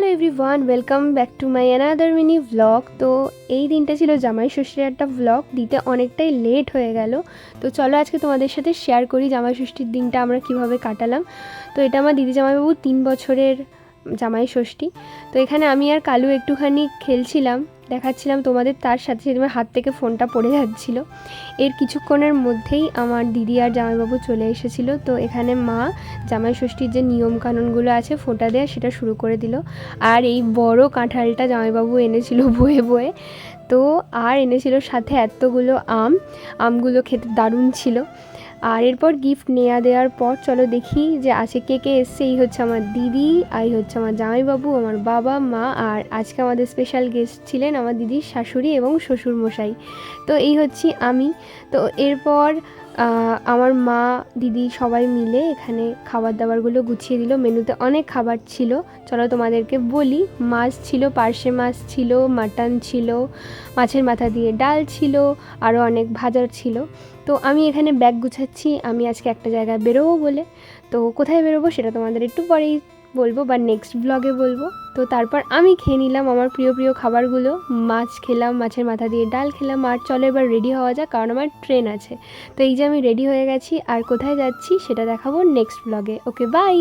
Hello everyone, welcome back to my another mini vlog. তো এই দিনটা ছিল জামাই ষষ্ঠীর একটা ভ্লগ দিতে অনেকটাই লেট হয়ে গেল। তো চলো আজকে তোমাদের সাথে শেয়ার করি জামাই ষষ্ঠীর দিনটা আমরা কিভাবে কাটালাম। তো এটা আমার দিদি জামাইবাবু 3 বছরের জামাই ষষ্ঠী। তো এখানে আমি আর কালু একটুখানি খেলছিলাম, দেখাচ্ছিলাম তোমাদের, তার সাথে সাথে আমার হাত থেকে ফোনটা পড়ে যাচ্ছিলো। এর কিছুক্ষণের মধ্যেই আমার দিদি আর জামাইবাবু চলে এসেছিলো। তো এখানে মা জামাই ষষ্ঠীর যে নিয়মকানুনগুলো আছে ফোঁটা দেওয়া সেটা শুরু করে দিল। আর এই বড় কাঁঠালটা জামাইবাবু এনেছিল বয়ে বয়ে, তো আর এনেছিল সাথে এতগুলো আমগুলো খেতে দারুণ ছিল। আর এরপর গিফট নেওয়া দেওয়ার পর চলো দেখি যে আছে কে কে এসছে। এই হচ্ছে আমার দিদি, আর এই হচ্ছে আমার জামাইবাবু, আমার বাবা মা, আর আজকে আমাদের স্পেশাল গেস্ট ছিলেন আমার দিদির শাশুড়ি এবং শ্বশুর মশাই। তো এই হচ্ছি আমি। তো এরপর আমার মা দিদি সবাই মিলে এখানে খাবার দাবারগুলো গুছিয়ে দিল। মেনুতে অনেক খাবার ছিল, চলো তোমাদেরকে বলি। মাছ ছিল, পার্শে মাছ ছিল, মাটন ছিল, মাছের মাথা দিয়ে ডাল ছিল, আরও অনেক ভাজা ছিল। তো আমি এখানে ব্যাগ গুছাচ্ছি, আমি আজকে একটা জায়গায় বেরোবো বলে। তো কোথায় বেরোবো সেটা তোমাদের একটু পরেই বলবো বা নেক্সট ব্লগে বলবো। তো তারপর আমি খেয়ে নিলাম আমার প্রিয় প্রিয় খাবারগুলো। মাছ খেলাম, মাছের মাথা দিয়ে ডাল খেলাম। আর চলো এবার রেডি হওয়া যাক, কারণ আমার ট্রেন আছে। তো এই যে আমি রেডি হয়ে গেছি, আর কোথায় যাচ্ছি সেটা দেখাবো নেক্সট ব্লগে। ওকে, বাই।